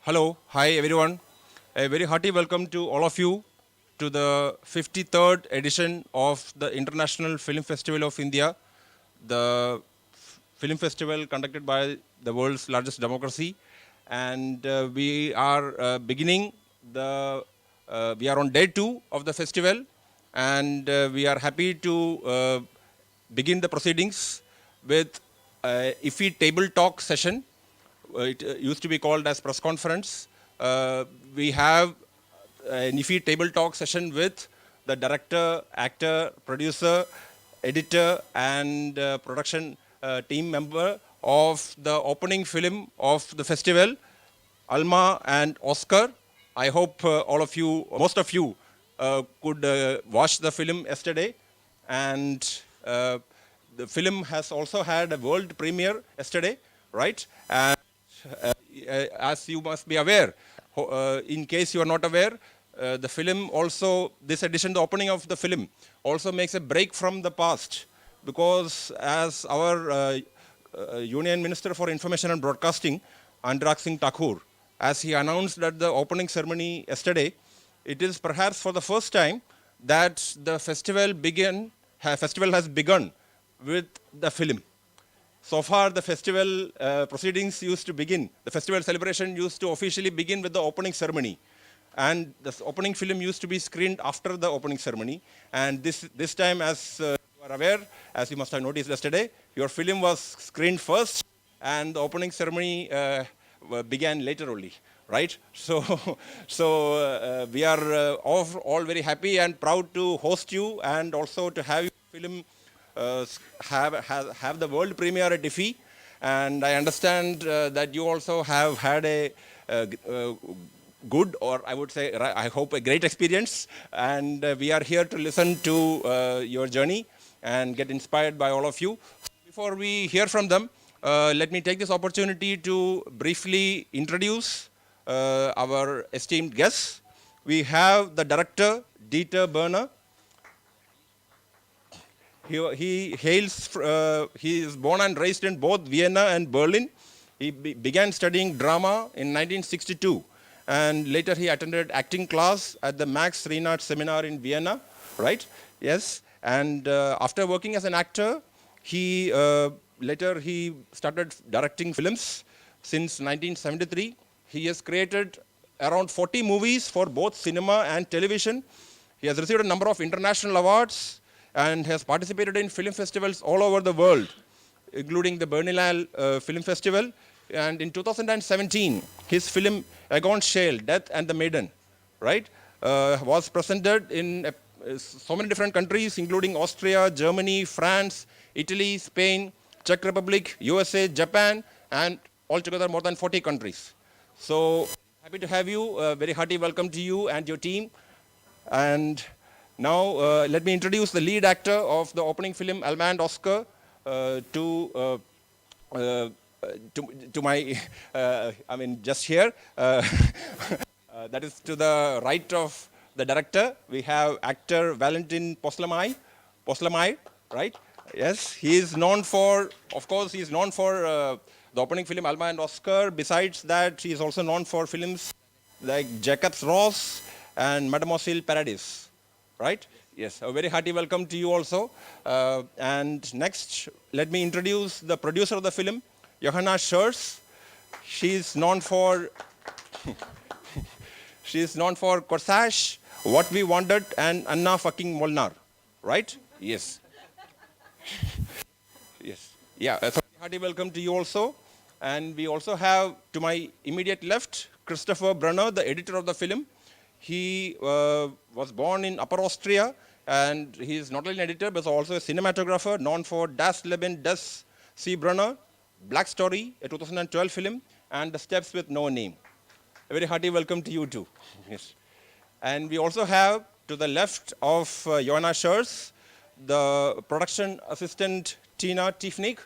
Hello, hi everyone. A very hearty welcome to all of you to the 53rd edition of the International Film Festival of India, the film festival conducted by the world's largest democracy. And we are beginning we are on day 2 of the festival, and we are happy to begin the proceedings with IFFI table talk session. It used to be called as press conference. We have an IFFI table talk session with the director, actor, producer, editor, and production team member of the opening film of the festival, Alma and Oscar. I hope all of you, most of you, could watch the film yesterday. And the film has also had a world premiere yesterday, right? And as you must be aware, in case you are not aware, the film also, this edition, the opening of the film, also makes a break from the past, because as our Union Minister for Information and Broadcasting, Anurag Singh Thakur, as he announced at the opening ceremony yesterday, it is perhaps for the first time that the festival has begun with the film. So far, the festival proceedings used to begin, the festival celebration used to officially begin with the opening ceremony. And the opening film used to be screened after the opening ceremony. And this time, as you are aware, as you must have noticed yesterday, your film was screened first, and the opening ceremony began later only, right? So we are all very happy and proud to host you, and also to have your film have the world premiere at IFFI. And I understand that you also have had a good, or I would say, I hope, a great experience. And we are here to listen to your journey and get inspired by all of you. Before we hear from them, let me take this opportunity to briefly introduce our esteemed guests. We have the director, Dieter Berner. He is born and raised in both Vienna and Berlin. He began studying drama in 1962, and later he attended acting class at the Max Reinhardt Seminar in Vienna, right? Yes. And after working as an actor, later he started directing films. Since 1973, he has created around 40 movies for both cinema and television. He has received a number of international awards and has participated in film festivals all over the world, including the Berlinale Film Festival. And in 2017, his film Egon Schiele, Death and the Maiden, right, was presented in so many different countries, including Austria, Germany, France, Italy, Spain, Czech Republic, USA, Japan, and altogether more than 40 countries. So happy to have you. Very hearty welcome to you and your team. And now, let me introduce the lead actor of the opening film, Alma and Oscar, to my, just here. That is to the right of the director. We have actor Valentin Poslamay, right? Yes, he is known for, of course, he is known for the opening film, Alma and Oscar. Besides that, he is also known for films like Jacob's Ross and Mademoiselle Paradis. Right? Yes, a very hearty welcome to you also. And next, let me introduce the producer of the film, Johanna Schurz. She is known for Corsage, What We Wanted, and Anna fucking Molnar. Right? Yes. Yes. Yeah, so hearty welcome to you also. And we also have, to my immediate left, Christopher Brunner, the editor of the film. He was born in Upper Austria, and he is not only an editor, but also a cinematographer known for Das Leben des C. Brunner, Black Story, a 2012 film, and The Steps with No Name. A very hearty welcome to you too. Yes. And we also have, to the left of Johanna Schurz, the production assistant, Tina Tiefnig.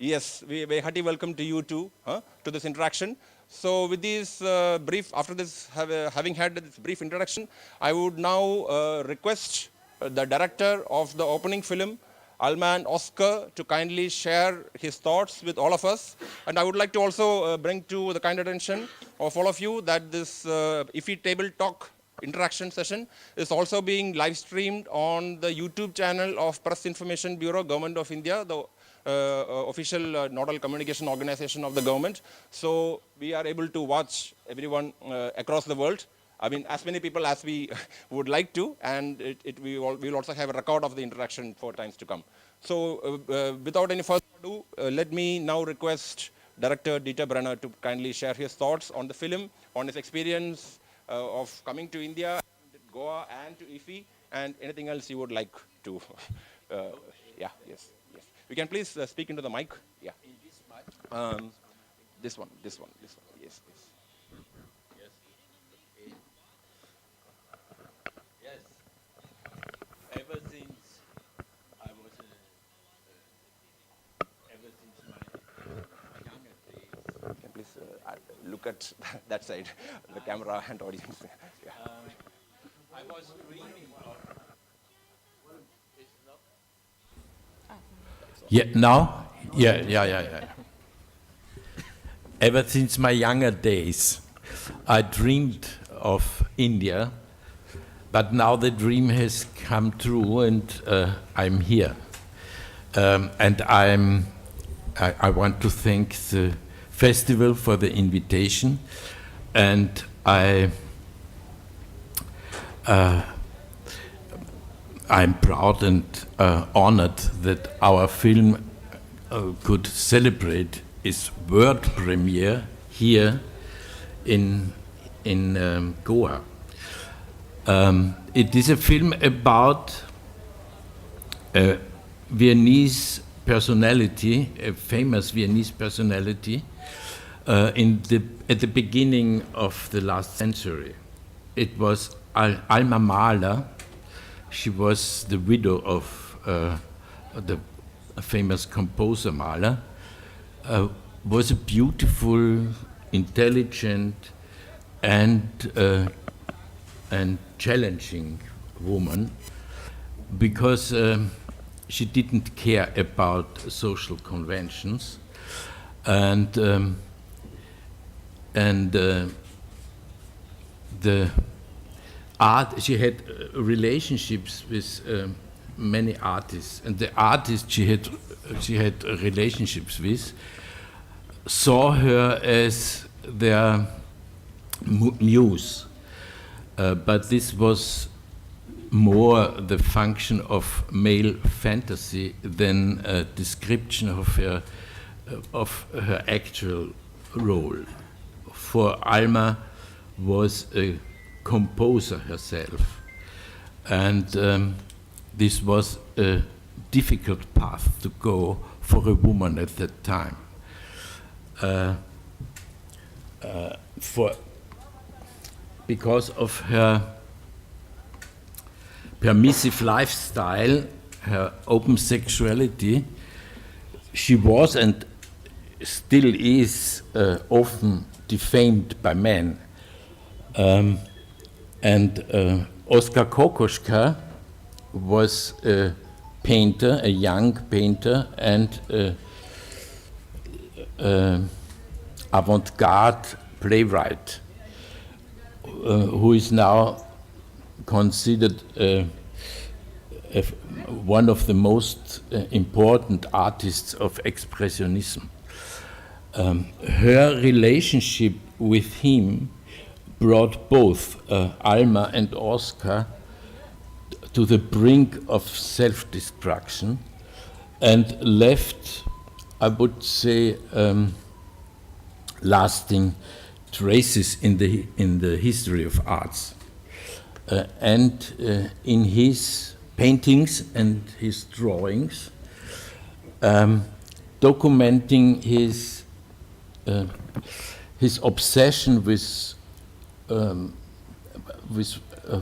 Yes, very hearty welcome to you too, to this interaction. So with this after this, having had this brief introduction, I would now request the director of the opening film, Alma and Oscar, to kindly share his thoughts with all of us. And I would like to also bring to the kind attention of all of you that this IFI Table Talk interaction session is also being live streamed on the YouTube channel of Press Information Bureau, Government of India, the official nodal communication organization of the government. So we are able to watch everyone across the world. I mean, as many people as we would like to, and we will also have a record of the interaction for times to come. So without any further ado, let me now request Director Dieter Brenner to kindly share his thoughts on the film, on his experience of coming to India, Goa, and to IFI, and anything else you would like to. Yeah, yes. You can please speak into the mic. Yeah. In this mic? This one. Yes. Yes. Yes. Ever since I was, ever since my younger days. You can please look at that side, the camera and audience. Yeah. I was dreaming of. Yeah, now? Yeah. Ever since my younger days, I dreamed of India, but now the dream has come true, and I'm here. And I want to thank the festival for the invitation, and I'm proud and honored that our film could celebrate its world premiere here in Goa. It is a film about a Viennese personality, a famous Viennese personality, at the beginning of the last century. It was Alma Mahler. She was the widow of the famous composer Mahler. Was a beautiful, intelligent, and challenging woman, because she didn't care about social conventions, and the art. She had relationships with many artists, and the artists she had relationships with saw her as their muse, but this was more the function of male fantasy than a description of her actual role. For Alma was a composer herself, and this was a difficult path to go for a woman at that time. Because of her permissive lifestyle, her open sexuality, she was and still is often defamed by men. And Oskar Kokoschka was a painter, a young painter, and avant-garde playwright, who is now considered one of the most important artists of Expressionism. Her relationship with him brought both Alma and Oskar to the brink of self-destruction and left, I would say, lasting traces in the history of arts. And in his paintings and his drawings, documenting his obsession with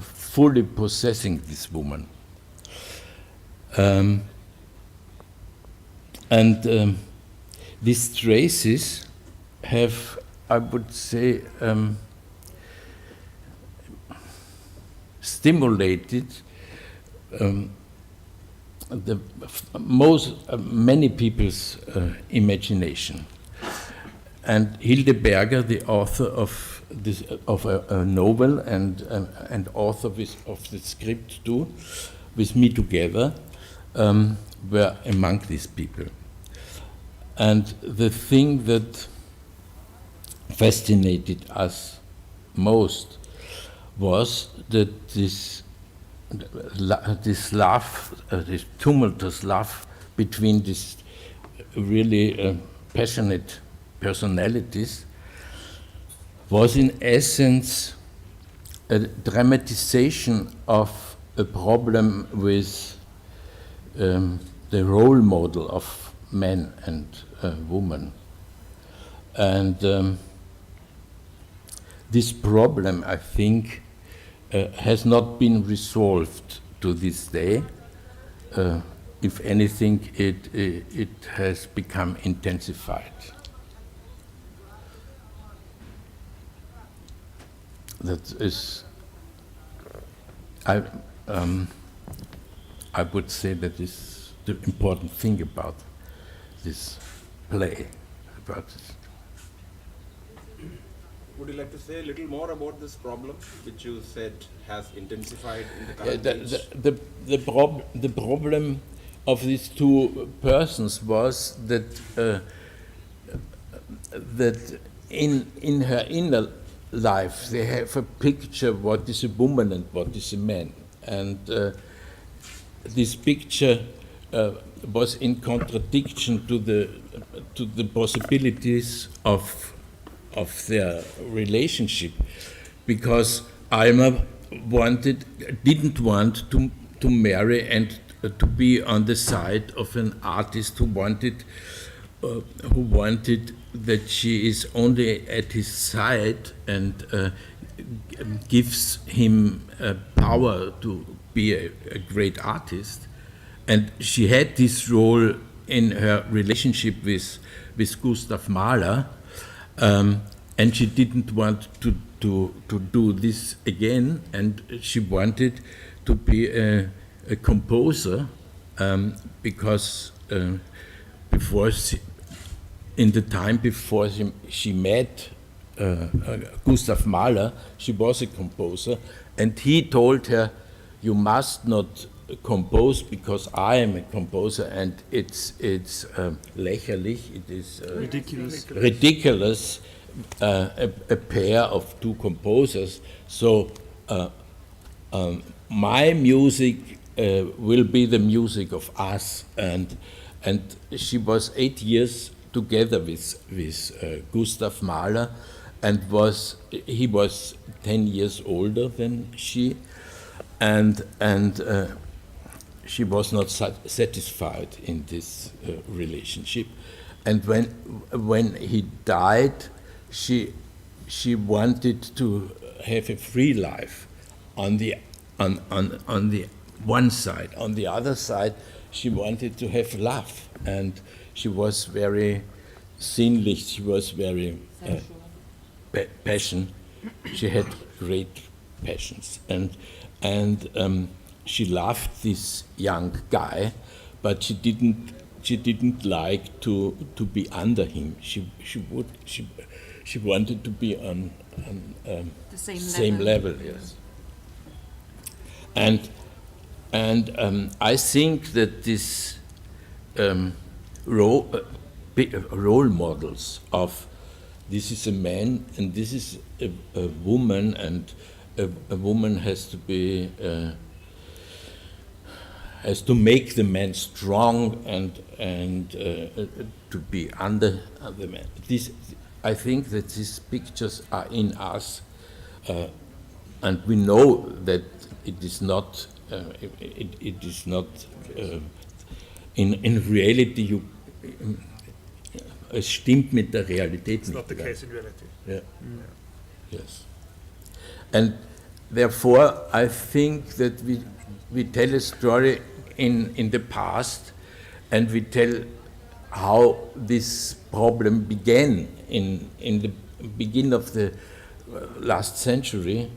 fully possessing this woman. And these traces have, I would say, stimulated many people's imagination. and Hilde Berger, the author of a novel and author of the script too, with me together, were among these people. And the thing that fascinated us most was that this tumultuous love between these really passionate personalities was in essence a dramatization of a problem with the role model of men and women. And this problem, I think, has not been resolved to this day. If anything, it has become intensified. That is, I would say that is the important thing about this play, about this. Would you like to say a little more about this problem, which you said has intensified in the current age? The problem of these two persons was that that in her inner life they have a picture what is a woman and what is a man, and this picture was in contradiction to the possibilities of their relationship, because Alma didn't want to marry and to be on the side of an artist who wanted that she is only at his side and gives him power to be a great artist. And she had this role in her relationship with Gustav Mahler, and she didn't want to do this again, and she wanted to be a composer, because before in the time before she met Gustav Mahler, she was a composer, and he told her, "You must not compose because I am a composer, and it's lächerlich, it is ridiculous a pair of two composers. So my music will be the music of us." And she was 8 years together with Gustav Mahler, and he was 10 years older than she, and she was not satisfied in this relationship. And when he died, she wanted to have a free life on the one side. On the other side, she wanted to have love, and she was very sinnlich. She was very passion. She had great passions, and she loved this young guy, but she didn't like to be under him. She wanted to be on the same level. Yes. And I think that this role models of this is a man and this is a woman, and a woman has to be has to make the man strong and to be under the man. I think that these pictures are in us, and we know that it is not. It is not. In reality, es stimmt mit der Realität nicht. It's not the case in reality. Yeah. Yes. And therefore, I think that we tell a story in the past, and we tell how this problem began in the beginning of the last century.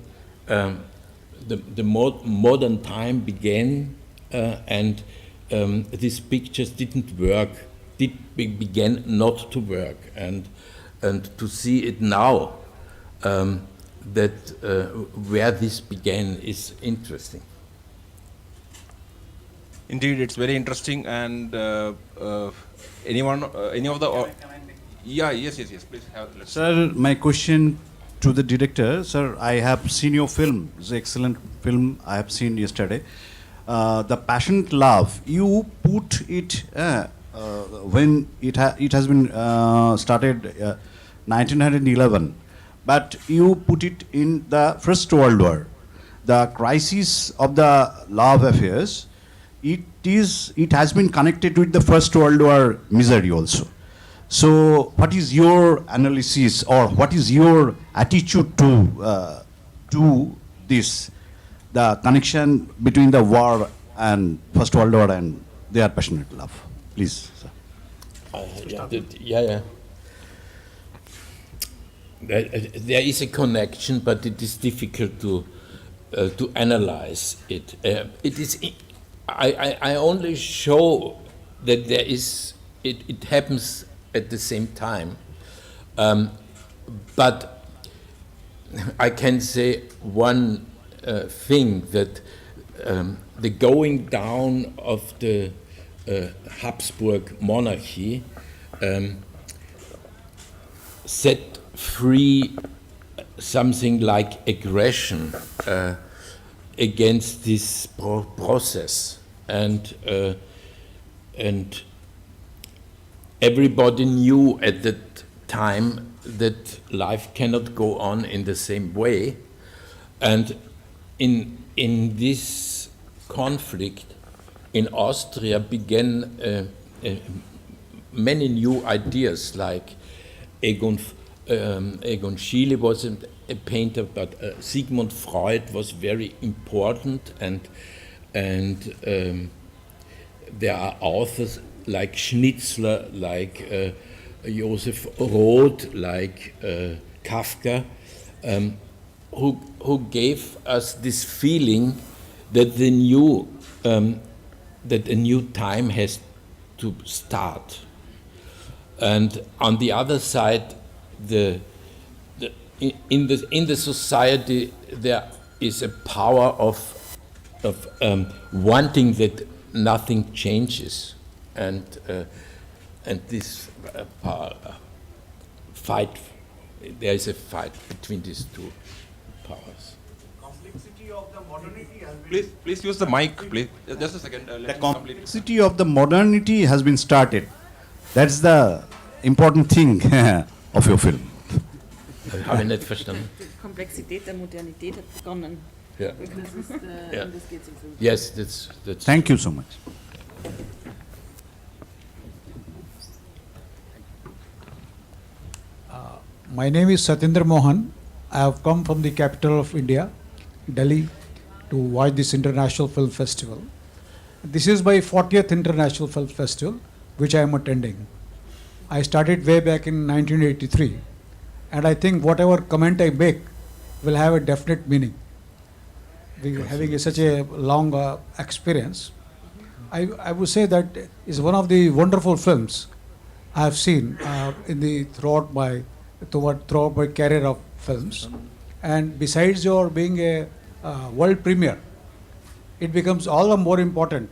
The modern time began, and these pictures didn't work. Began not to work, and and to see it now, that where this began is interesting. Indeed, it's very interesting. And anyone, any of the, yeah, yes, please have. Let's Sir, my question to the director. Sir, I have seen your film. It's an excellent film I have seen yesterday. The Passionate Love, you put it when it has been started 1911, but you put it in the First World War. The crisis of the love affairs, it has been connected with the First World War misery also. So, what is your analysis or what is your attitude to this, the connection between the war and First World War and their passionate love? Please, sir. Yeah. There is a connection, but it is difficult to analyze it. It is. I only show that there is. It happens at the same time, but I can say one thing, that the going down of the Habsburg monarchy set free something like aggression against this process, and everybody knew at that time that life cannot go on in the same way, and in this conflict in Austria began many new ideas, like Egon Schiele was a painter, but Sigmund Freud was very important, and there are authors like Schnitzler, like Joseph Roth, like Kafka, who gave us this feeling that that a new time has to start. And on the other side, in the society there is a power of wanting that nothing changes, and this fight. There is a fight between these two powers. Complexity of the modernity has been please use the mic, please. Just a second. the complexity of the modernity has been started. That's the important thing of your film. Habe ich nicht verstanden. Die Komplexität der Modernität hat begonnen. Ja. Das ist, Ja. um das geht's im Film. Yes, that's. Thank you so much. My name is Satyendra Mohan. I have come from the capital of India, Delhi, to watch this International Film Festival. This is my 40th International Film Festival, which I am attending. I started way back in 1983, and I think whatever comment I make will have a definite meaning. Having such a long experience, I would say that is one of the wonderful films I have seen throughout my career of films. And besides your being a world premiere, it becomes all the more important.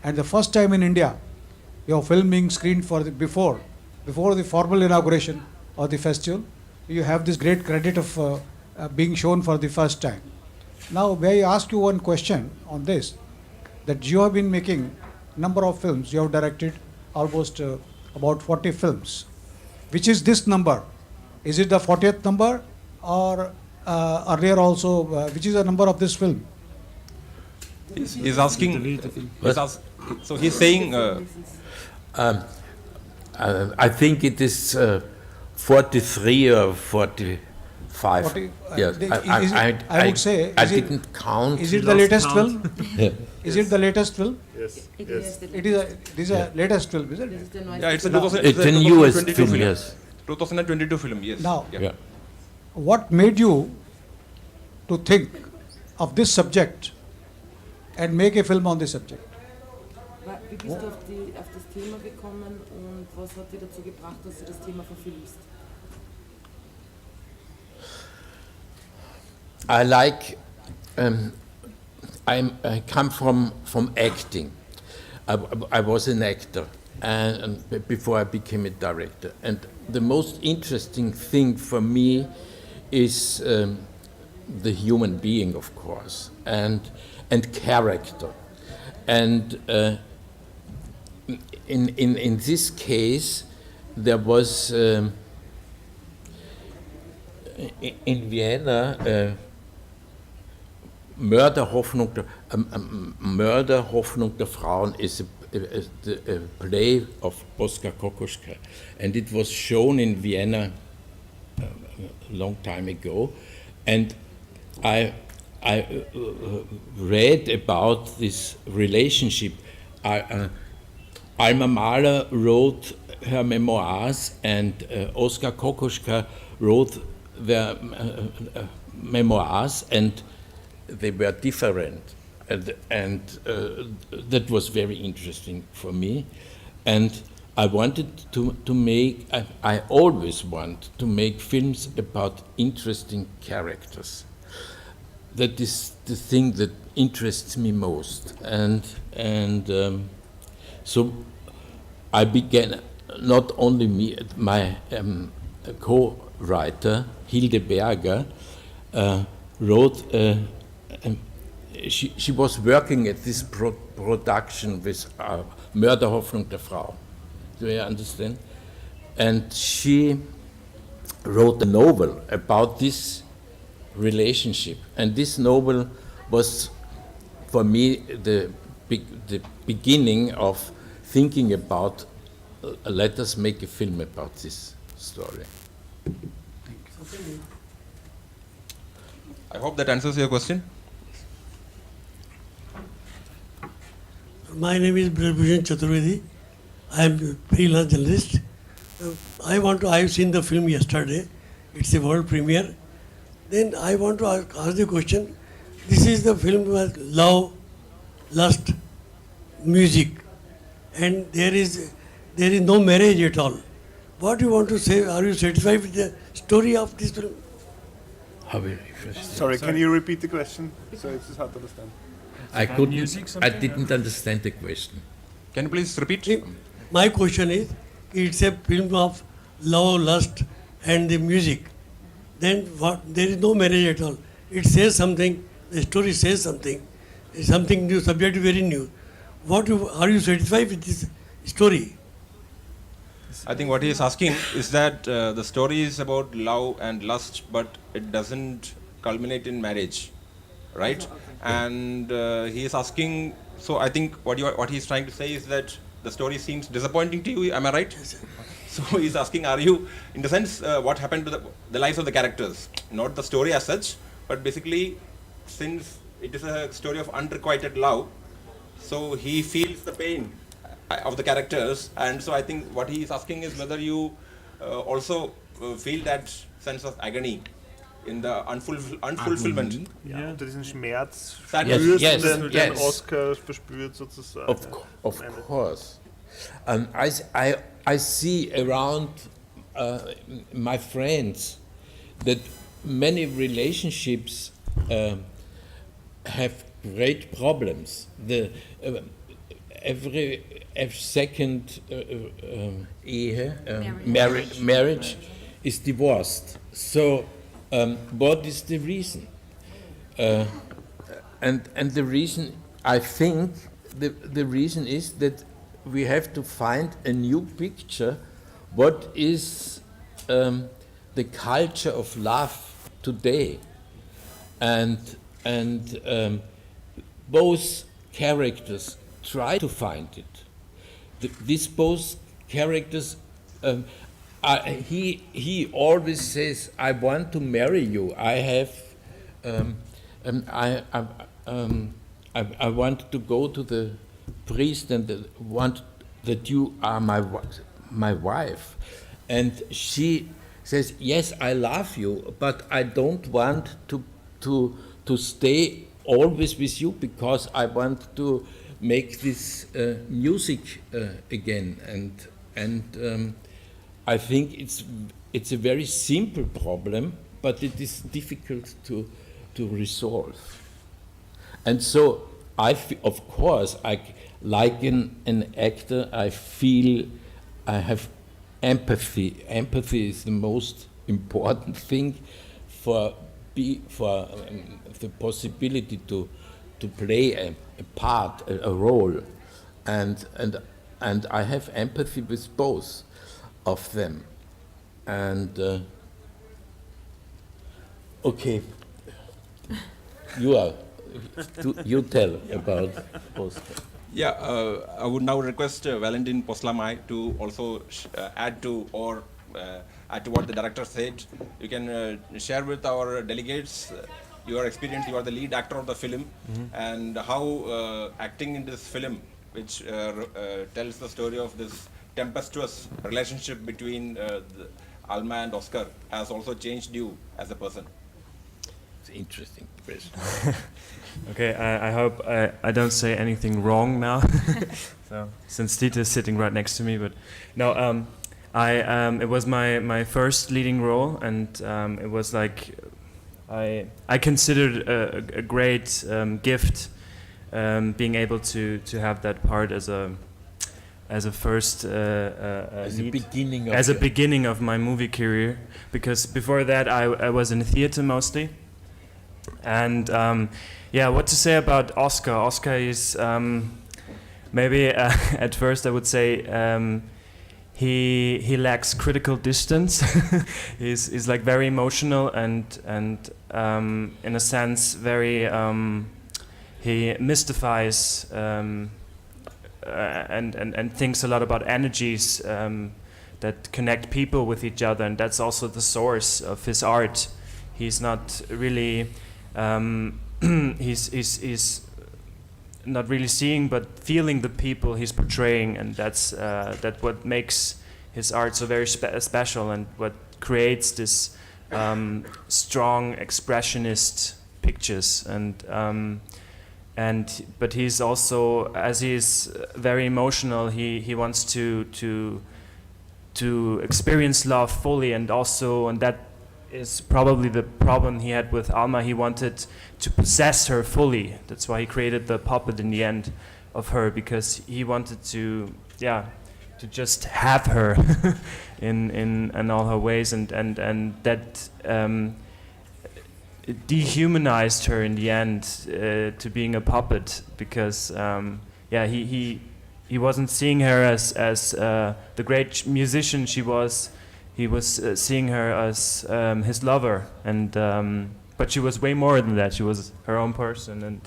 And the first time in India, your film being screened before the formal inauguration of the festival, you have this great credit of being shown for the first time. Now, may I ask you one question on this? That you have been making number of films, you have directed almost about 40 films. Which is this number? Is it the 40th number, or earlier also, which is the number of this film? He's asking. So he's saying. I think it is 43 or 45. 40, yes, I would say. I didn't count. Is it the latest film? Yeah. Is it the latest film? It is the This is a latest film, is it? Das ist der Yeah, it's a neueste 2000, It's a 2022 newest film, film. yes. 2022 film, yes. Now, Yeah. what made you to think of this subject and make a film on this subject? Wie bist du auf das Thema gekommen und was hat dich dazu gebracht, dass du das Thema verfilmst? I like. I come from acting. I was an actor and before I became a director. And the most interesting thing for me is the human being, of course, and character. And in this case, there was in Vienna. Mörderhoffnung der Frauen is a play of Oskar Kokoschka, and it was shown in Vienna a long time ago, and I read about this relationship. Alma Mahler wrote her memoirs, and Oskar Kokoschka wrote their memoirs, and they were different, and that was very interesting for me. And I wanted to make, I always want to make films about interesting characters. That is the thing that interests me most. And so I began, not only me, my co-writer, Hilde Berger, wrote she was working at this production with Mörderhoffnung der Frau. Do you understand? And she wrote a novel about this relationship. And this novel was, for me, the beginning of thinking about, let us make a film about this story. I hope that answers your question. My name is Brajbhushan Chaturvedi. I am a freelance journalist. I have seen the film yesterday. It's a world premiere. Then I want to ask the question. This is the film with love, lust, music, and there is no marriage at all. What do you want to say? Are you satisfied with the story of this film? Sorry, can you repeat the question? So it's hard to understand. I didn't understand the question. Can you please repeat? My question is, it's a film of love, lust, and the music. Then what? There is no marriage at all. It says something. The story says something. It's something new. Subject is very new. Are you satisfied with this story? I think what he is asking is that the story is about love and lust, but it doesn't culminate in marriage, right? And he is asking. So I think what he is trying to say is that the story seems disappointing to you. Am I right? Yes, sir. So he's asking, are you, in the sense, what happened to the lives of the characters? Not the story as such, but basically, since it is a story of unrequited love, so he feels the pain of the characters, and so I think what he is asking is whether you also feel that sense of agony in the unfulfillment. Ja, unter diesen Schmerz Yes, spürst, yes, den yes. Oscar verspürt sozusagen. Of course. I see around my friends that many relationships have great problems. Every second marriage is divorced. So what is the reason? And the reason, I think, the reason is that we have to find a new picture. What is the culture of love today? And both characters try to find it. These both characters, he always says, "I want to marry you. I have, I want to go to the priest and want that you are my wife." And she says, "Yes, I love you, but I don't want to stay always with you because I want to make this music again." And I think it's a very simple problem, but it is difficult to resolve. And so, of course, like an actor, I feel I have empathy. Empathy is the most important thing for the possibility to play a part, a role, and I have empathy with both of them. And okay, you tell about Oscar. Yeah, I would now request Valentin Poslamai to also add to what the director said. You can share with our delegates your experience. You are the lead actor of the film, and how acting in this film, which tells the story of this tempestuous relationship between Alma and Oscar, has also changed you as a person. It's an interesting question. Okay, I hope I don't say anything wrong now. So, since Dieter is sitting right next to me, but no, it was my first leading role, and it was like I considered a great gift, being able to have that part as a first beginning of my movie career, because before that I was in theater mostly. And what to say about Oscar? Oscar is maybe at first I would say he lacks critical distance. he's like very emotional and in a sense very he mystifies and thinks a lot about energies that connect people with each other, and that's also the source of his art. He's not really he's not really seeing but feeling the people he's portraying, and that's what makes his art so very special, and what creates this strong expressionist pictures. But he's also, as he's very emotional, he wants to experience love fully, and that is probably the problem he had with Alma. He wanted to possess her fully. That's why he created the puppet in the end of her, because he wanted to just have her in all her ways, and that it dehumanized her in the end to being a puppet, because he wasn't seeing her as the great musician she was. He was seeing her as his lover, and but she was way more than that. She was her own person, and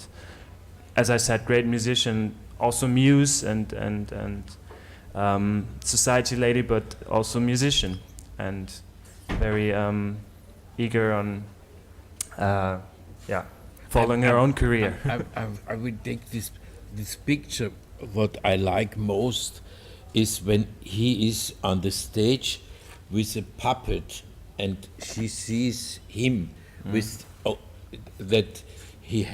as I said, great musician, also muse and society lady, but also musician, and very eager on following her own career. I will take this picture. What I like most is when he is on the stage with a puppet, and she sees him with that he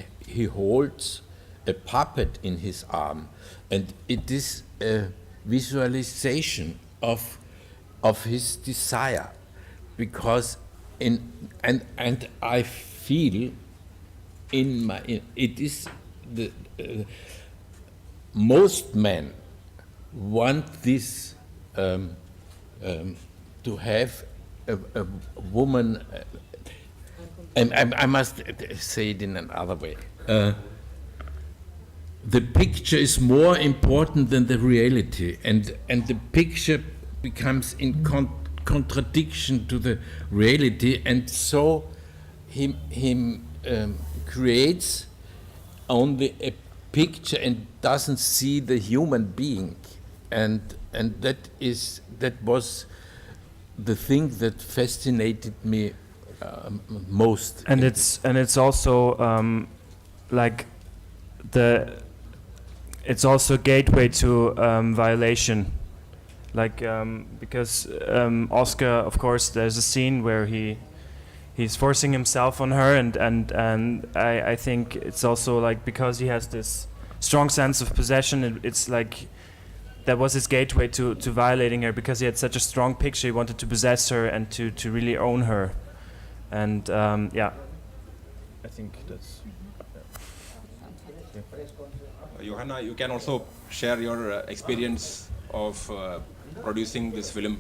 holds a puppet in his arm, and it is a visualization of his desire, because and I feel it is the most men want this to have a woman. I must say it in another way. The picture is more important than the reality, and the picture becomes in contradiction to the reality, and so he creates only a picture and doesn't see the human being, and that was the thing that fascinated me most. And it's also like it's also a gateway to violation, like because Oscar, of course, there's a scene where he's forcing himself on her, and I think it's also like because he has this strong sense of possession, it's like that was his gateway to violating her, because he had such a strong picture. He wanted to possess her and to really own her, and I think that's. Johanna, you can also share your experience of producing this film.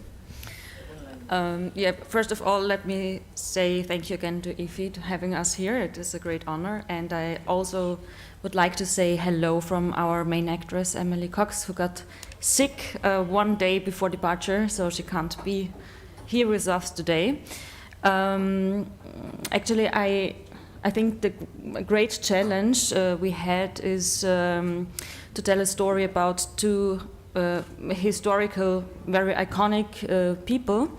Yeah, first of all, let me say thank you again to IFFI for having us here. It is a great honor. And I also would like to say hello from our main actress, Emily Cox, who got sick one day before departure, so she can't be here with us today. Actually, I think the great challenge we had is to tell a story about two historical, very iconic people,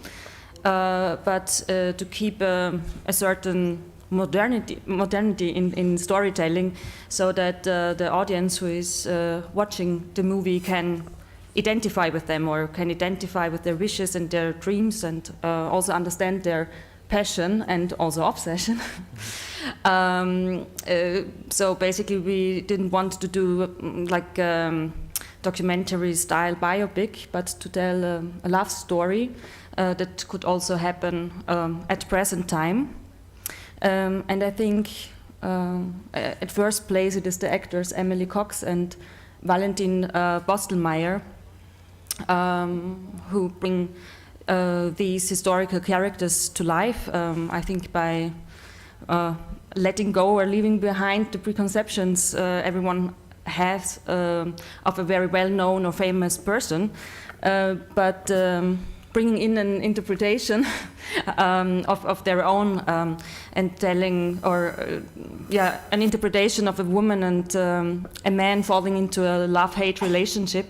but to keep a certain modernity in storytelling, so that the audience who is watching the movie can identify with them, or can identify with their wishes and their dreams, and also understand their passion and also obsession. So basically we didn't want to do like documentary style biopic, but to tell a love story that could also happen at present time. And I think at first place it is the actors Emily Cox and Valentin Bostelmeier who bring these historical characters to life, I think by letting go or leaving behind the preconceptions everyone has of a very well-known or famous person, but bringing in an interpretation of their own and telling, or an interpretation of a woman and a man falling into a love-hate relationship,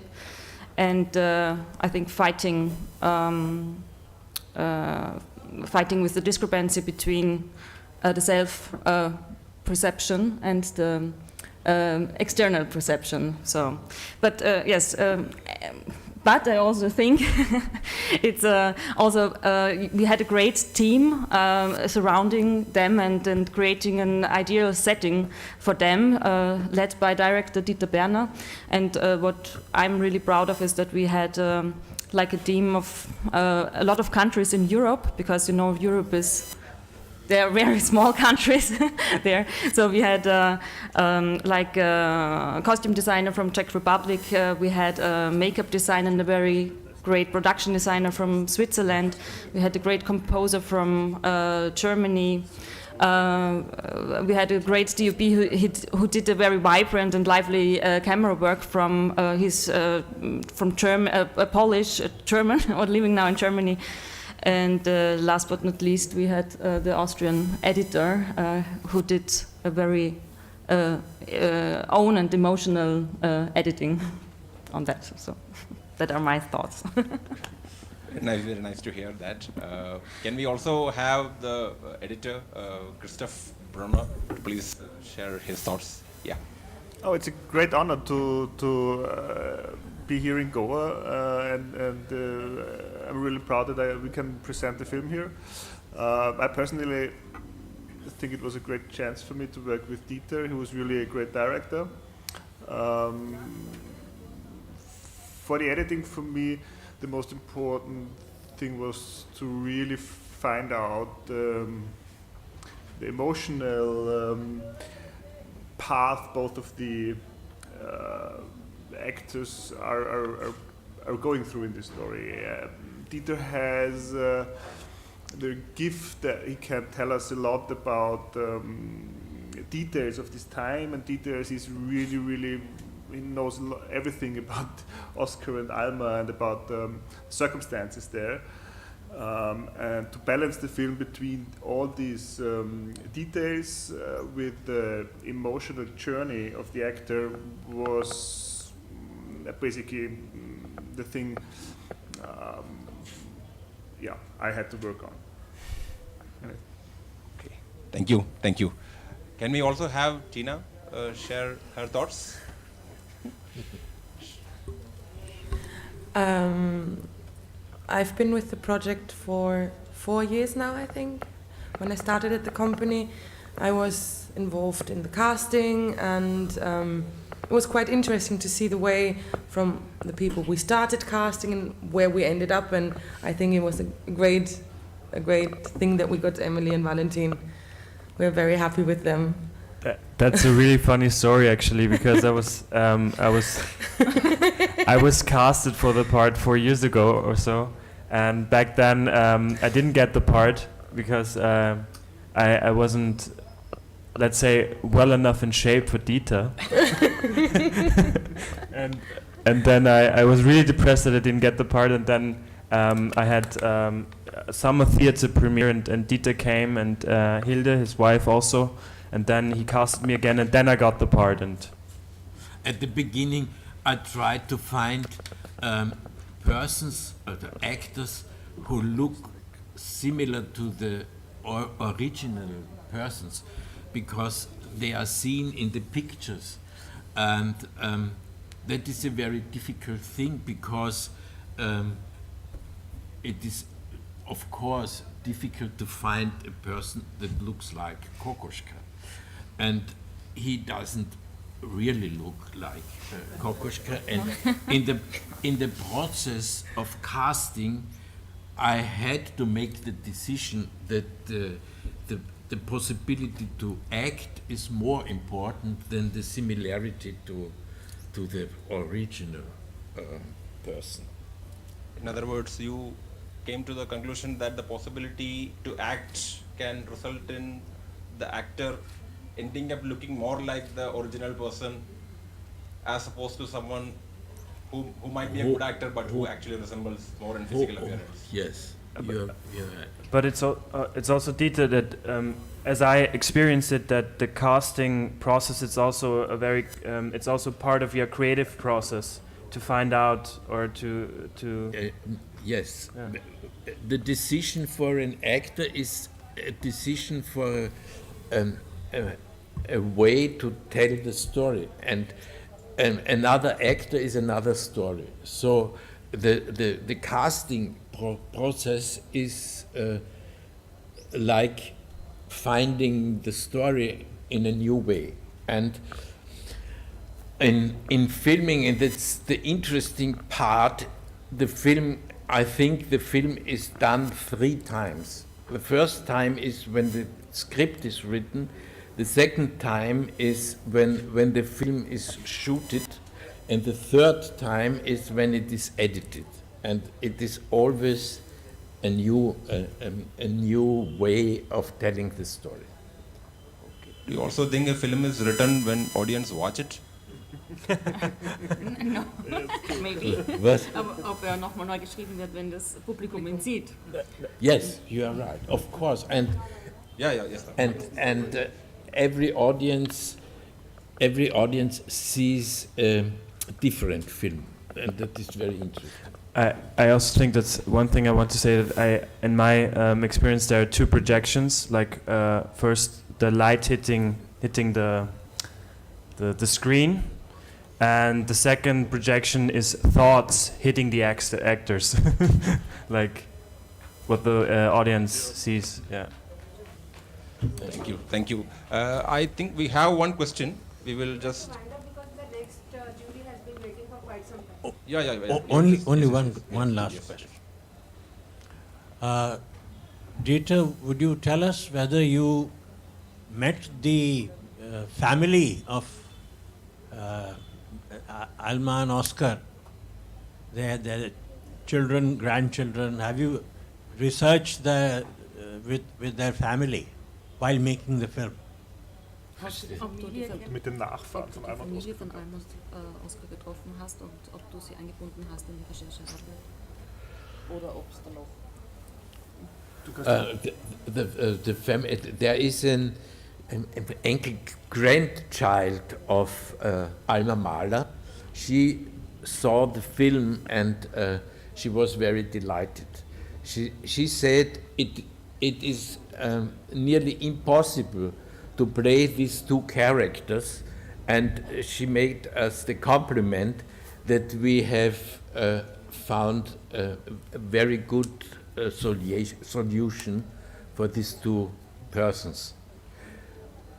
and I think fighting with the discrepancy between the self-perception and the external perception. So, but yes. But I also think it's also we had a great team surrounding them and creating an ideal setting for them, led by director Dieter Berner. And what I'm really proud of is that we had like a team of a lot of countries in Europe, because you know Europe is. They are very small countries there. So we had like a costume designer from Czech Republic. We had a makeup designer and a very great production designer from Switzerland. We had a great composer from Germany. We had a great DOP who did a very vibrant and lively camera work from a Polish German or living now in Germany. And last but not least, we had the Austrian editor who did a very own and emotional editing on that. So that are my thoughts. Very nice to hear that. Can we also have the editor, Christoph Brunner, please share his thoughts? Yeah. Oh, it's a great honor to be here in Goa, and I'm really proud that we can present the film here. I personally think it was a great chance for me to work with Dieter, who was really a great director. For the editing, for me, the most important thing was to really find out the emotional path both of the actors are going through in this story. Dieter has the gift that he can tell us a lot about details of this time, and details is really he knows everything about Oscar and Alma and about circumstances there. And to balance the film between all these details with the emotional journey of the actor was basically the thing I had to work on. Okay. Thank you. Can we also have Tina share her thoughts? I've been with the project for 4 years now, I think. When I started at the company, I was involved in the casting, and it was quite interesting to see the way from the people we started casting and where we ended up, and I think it was a great thing that we got Emily and Valentin we're very happy with them. That's a really funny story, actually, because I was casted for the part 4 years ago or so, and back then I didn't get the part because I wasn't, let's say, well enough in shape for Dieter. and then I was really depressed that I didn't get the part, and then I had summer theater premiere, and Dieter came, and Hilde, his wife, also. And then he casted me again, and then I got the part. And at the beginning, I tried to find persons or the actors who look similar to the original persons, because they are seen in the pictures, and that is a very difficult thing, because it is, of course, difficult to find a person that looks like Kokoschka. And he doesn't really look like Kokoschka. And in the process of casting, I had to make the decision that the possibility to act is more important than the similarity to the original person. In other words, you came to the conclusion that the possibility to act can result in the actor ending up looking more like the original person, as opposed to someone who might be a good actor but who actually resembles more in physical appearance. Yes, you're right. but it's also Dieter that as I experienced it, that the casting process is also a very it's also part of your creative process to find out or to Yes, Yeah. the decision for an actor is a decision for a way to tell the story, and another actor is another story. So the casting process is like finding the story in a new way. And in filming, and that's the interesting part, I think the film is done 3 times. The first time is when the script is written. The second time is when the film is shooted, and the third time is when it is edited. And it is always a new way of telling the story. Do you also think a film is written when audience watch it? No, maybe. Was? Aber ob er nochmal neu geschrieben wird, wenn das Publikum ihn sieht. Yes, you are right. Of course, and Yes. every audience sees a different film, and that is very interesting. I also think that's one thing I want to say, that in my experience, there are 2 projections. Like first, the light hitting the screen, and the second projection is thoughts hitting the actors, like what the audience sees. Yeah. Thank you. I think we have one question. We will just. Because the next jury has been waiting for quite some time. Only one last question. Dieter, would you tell us whether you met the family of Alma and Oscar, their children, grandchildren? Have you researched with their family while making the film? Mit den Nachfahren von Alma und Familie von Alma Oscar getroffen hast und ob du sie eingebunden hast in die Recherchearbeit oder ob es da noch The family, there is an enkel grandchild of Alma Mahler. She saw the film and she was very delighted. She said it is nearly impossible to play these 2 characters, and she made us the compliment that we have found a very good solution for these 2 persons.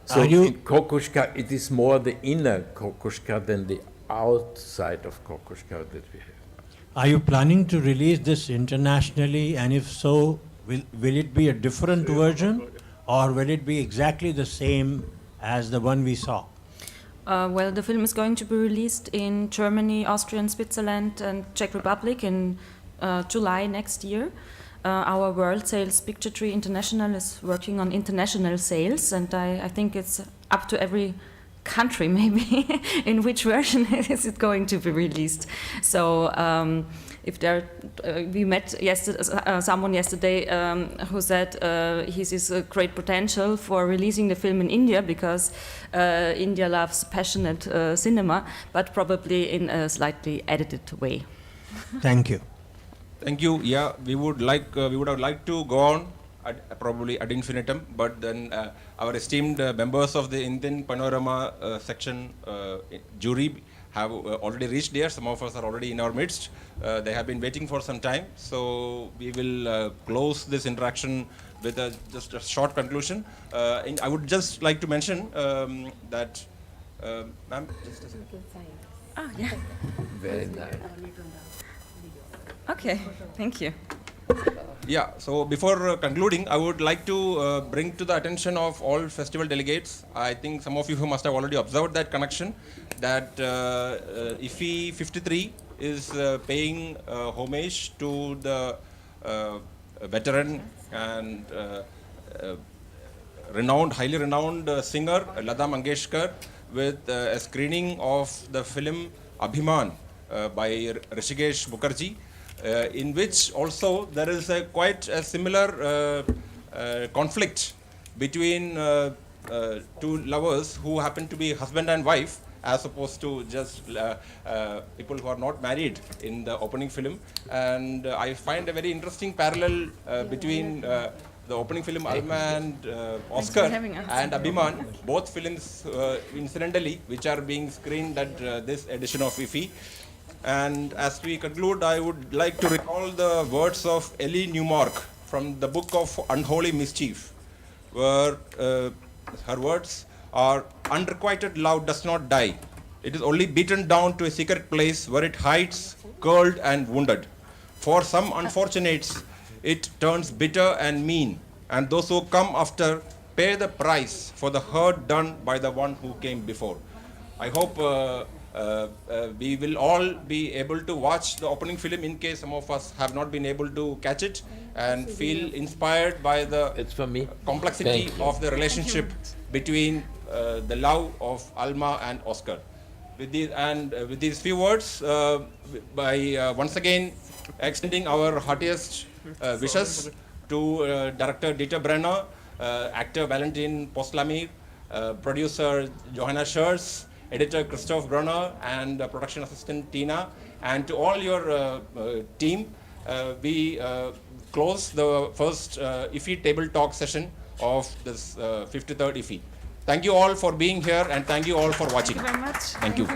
So in Kokoschka, it is more the inner Kokoschka than the outside of Kokoschka that we have. Are you planning to release this internationally, and if so, will it be a different version, or will it be exactly the same as the one we saw? Well, the film is going to be released in Germany, Austria, and Switzerland, and Czech Republic in July next year. Our World Sales Picture Tree International is working on international sales, and I think it's up to every country maybe in which version is it going to be released. So if there, we met someone yesterday who said he sees a great potential for releasing the film in India because India loves passionate cinema, but probably in a slightly edited way. Thank you. Thank you. Yeah, we would have liked to go on probably ad infinitum, but then our esteemed members of the Indian Panorama section jury have already reached there. Some of us are already in our midst. They have been waiting for some time, so we will close this interaction with just a short conclusion. I would just like to mention that, ma'am, just a second. Ah, yeah. Very nice. Okay, thank you. Yeah, so before concluding, I would like to bring to the attention of all festival delegates. I think some of you who must have already observed that connection, that IFFI 53 is paying homage to the veteran and highly renowned singer Lata Mangeshkar with a screening of the film Abhiman by Rishikesh Mukherjee. In which also there is quite a similar conflict between two lovers who happen to be husband and wife, as opposed to just people who are not married in the opening film. And I find a very interesting parallel between the opening film Alma and Oscar and Abhiman, both films incidentally which are being screened at this edition of IFFI. And as we conclude, I would like to recall the words of Ellie Newmark from the book of Unholy Mischief, where her words are, "Unrequited love does not die. It is only beaten down to a secret place where it hides, curled and wounded. For some unfortunates, it turns bitter and mean, and those who come after pay the price for the hurt done by the one who came before." I hope we will all be able to watch the opening film in case some of us have not been able to catch it and feel inspired by the complexity of the relationship between the love of Alma and Oscar. With these few words, by once again extending our heartiest wishes to Director Dieter Brenner, actor Valentin Postlamir, producer Johanna Schurz, editor Christoph Brunner, and production assistant Tina, and to all your team, we close the first IFFI Table Talk session of this 53rd IFFI. Thank you all for being here, and thank you all for watching. Thank you very much. Thank you.